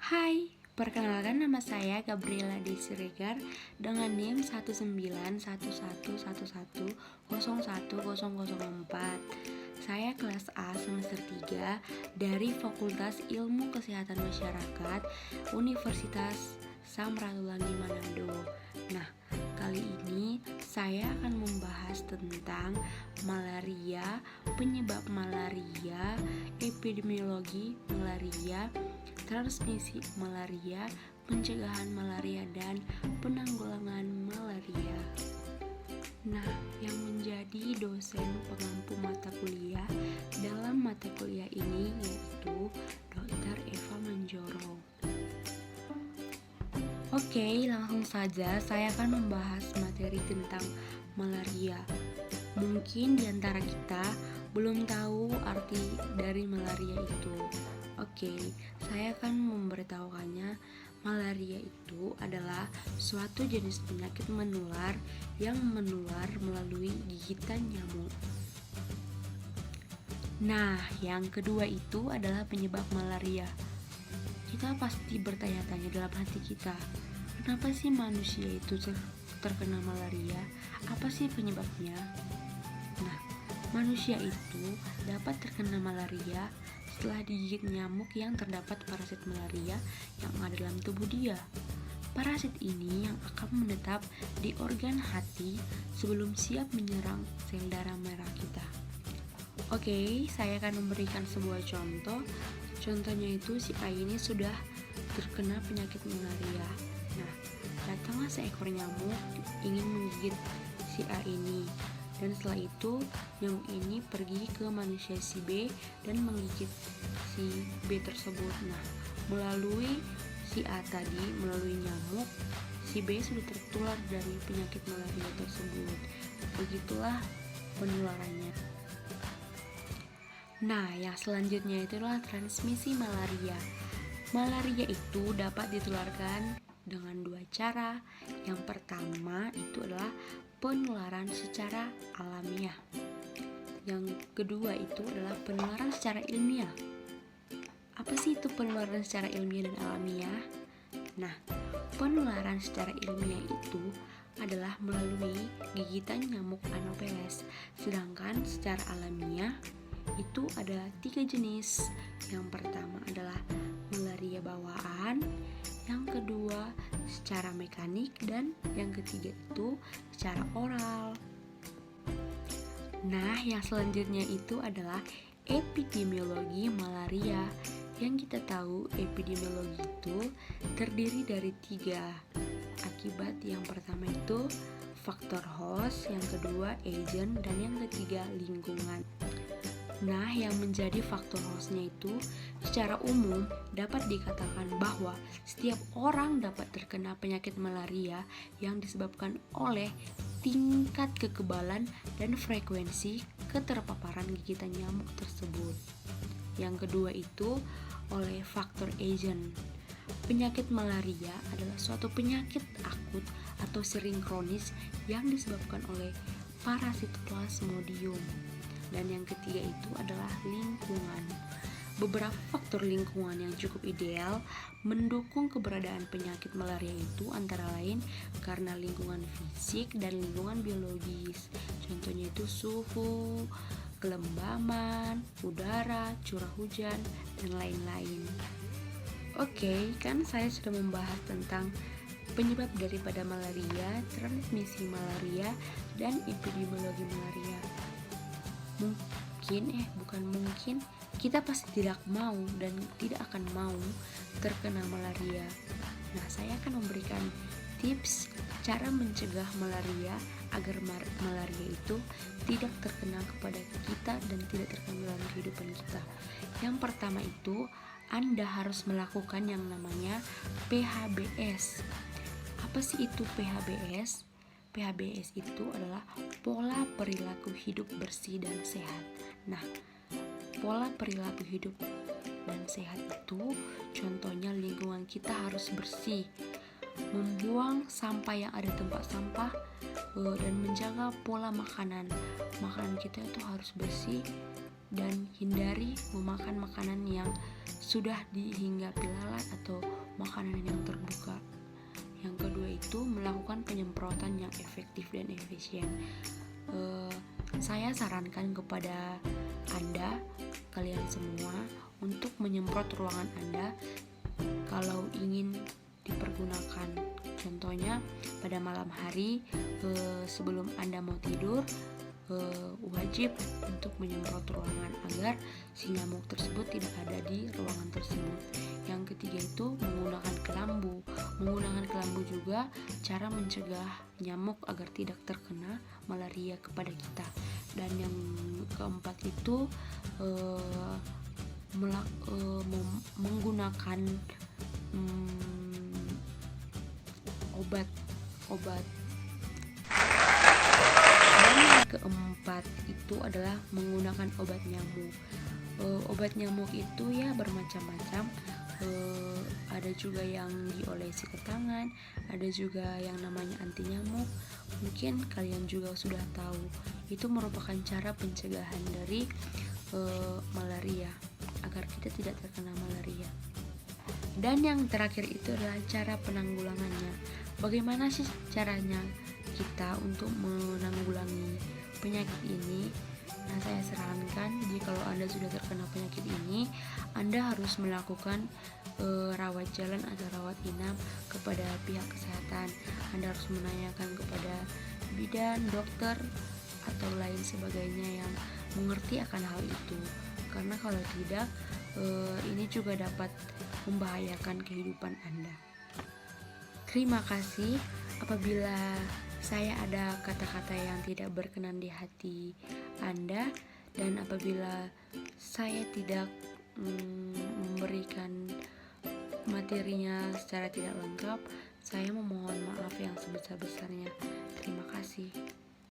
Hai, perkenalkan nama saya Gabriela Desirgar dengan NIM 1911111010004. Saya kelas A semester 3 dari Fakultas Ilmu Kesehatan Masyarakat Universitas Samratulangi Manado. Nah, kali ini saya akan membahas tentang malaria, penyebab malaria, epidemiologi malaria, transmisi malaria, pencegahan malaria, dan penanggulangan malaria. Nah, yang menjadi dosen pengampu mata kuliah dalam mata kuliah ini yaitu Dr. Eva Manjoro. Oke, langsung saja saya akan membahas materi tentang malaria. Mungkin di antara kita belum tahu arti dari malaria itu. Oke, saya akan memberitahukannya. Malaria itu adalah suatu jenis penyakit menular yang menular melalui gigitan nyamuk. Nah, yang kedua itu adalah penyebab malaria. Kita pasti bertanya-tanya dalam hati kita, kenapa sih manusia itu terkena malaria? Apa sih penyebabnya? Nah, manusia itu dapat terkena malaria setelah digigit nyamuk yang terdapat parasit malaria yang ada dalam tubuh dia. Parasit ini yang akan menetap di organ hati sebelum siap menyerang sel darah merah kita. Oke, saya akan memberikan sebuah contoh. Contohnya itu si A ini sudah terkena penyakit malaria. Nah, datanglah seekor nyamuk ingin menggigit si A ini. Dan setelah itu nyamuk ini pergi ke manusia si B dan menggigit si B tersebut. Nah, melalui si A tadi, melalui nyamuk, si B sudah tertular dari penyakit malaria tersebut. Begitulah penularannya. Nah, yang selanjutnya itu adalah transmisi malaria. Malaria itu dapat ditularkan dengan dua cara. Yang pertama itu adalah penularan secara alamiah. Yang kedua itu adalah penularan secara ilmiah. Apa sih itu penularan secara ilmiah dan alamiah? Nah, penularan secara ilmiah itu adalah melalui gigitan nyamuk Anopheles. Sedangkan secara alamiah itu ada 3 jenis. Yang pertama adalah malaria bawaan, yang kedua secara mekanik, dan yang ketiga itu secara oral. Nah, yang selanjutnya itu adalah epidemiologi malaria. Yang kita tahu epidemiologi itu terdiri dari 3 akibat. Yang pertama itu faktor host, yang kedua agent, dan yang ketiga lingkungan. Nah, yang menjadi faktor hostnya itu secara umum dapat dikatakan bahwa setiap orang dapat terkena penyakit malaria yang disebabkan oleh tingkat kekebalan dan frekuensi keterpaparan gigitan nyamuk tersebut. Yang kedua itu oleh faktor agent. Penyakit malaria adalah suatu penyakit akut atau sering kronis yang disebabkan oleh parasit Plasmodium. Dan yang ketiga itu adalah lingkungan. Beberapa faktor lingkungan yang cukup ideal mendukung keberadaan penyakit malaria itu antara lain karena lingkungan fisik dan lingkungan biologis. Contohnya itu suhu, kelembaman, udara, curah hujan, dan lain-lain. Oke, kan saya sudah membahas tentang penyebab daripada malaria, transmisi malaria, dan epidemiologi malaria. Bukan mungkin, kita pasti tidak mau dan tidak akan mau terkena malaria. Nah, saya akan memberikan tips cara mencegah malaria agar malaria itu tidak terkena kepada kita dan tidak terkena dalam kehidupan kita. Yang pertama itu, Anda harus melakukan yang namanya PHBS. Apa sih itu PHBS? PHBS itu adalah pola perilaku hidup bersih dan sehat. Nah, pola perilaku hidup dan sehat itu contohnya lingkungan kita harus bersih, membuang sampah yang ada tempat sampah, dan menjaga pola makanan. Makanan kita itu harus bersih dan hindari memakan makanan yang sudah dihinggapi lalat atau makanan yang terbuka. Yang kedua itu melakukan penyemprotan yang efektif dan efisien. Saya sarankan kepada Anda, kalian semua, untuk menyemprot ruangan Anda kalau ingin dipergunakan. Contohnya pada malam hari sebelum Anda mau tidur, wajib untuk menyemprot ruangan agar si nyamuk tersebut tidak ada di ruangan tersebut. Yang ketiga itu menggunakan kelambu. Menggunakan kelambu juga cara mencegah nyamuk agar tidak terkena malaria kepada kita. Dan yang keempat itu menggunakan obat. Dan yang keempat itu adalah menggunakan obat nyamuk. Obat nyamuk itu ya bermacam-macam. Ada juga yang diolesi ke tangan, ada juga yang namanya anti nyamuk. Mungkin kalian juga sudah tahu. Itu merupakan cara pencegahan dari malaria agar kita tidak terkena malaria. Dan yang terakhir itu adalah cara penanggulangannya. Bagaimana sih caranya kita untuk menanggulangi penyakit ini? Nah, saya sarankan jika kalau Anda sudah terkena penyakit ini, Anda harus melakukan rawat jalan atau rawat inap kepada pihak kesehatan. Anda harus menanyakan kepada bidan, dokter, atau lain sebagainya yang mengerti akan hal itu. Karena kalau tidak, ini juga dapat membahayakan kehidupan Anda. Terima kasih. Apabila saya ada kata-kata yang tidak berkenan di hati Anda, dan apabila saya tidak memberikan materinya secara tidak lengkap, saya memohon maaf yang sebesar-besarnya. Terima kasih.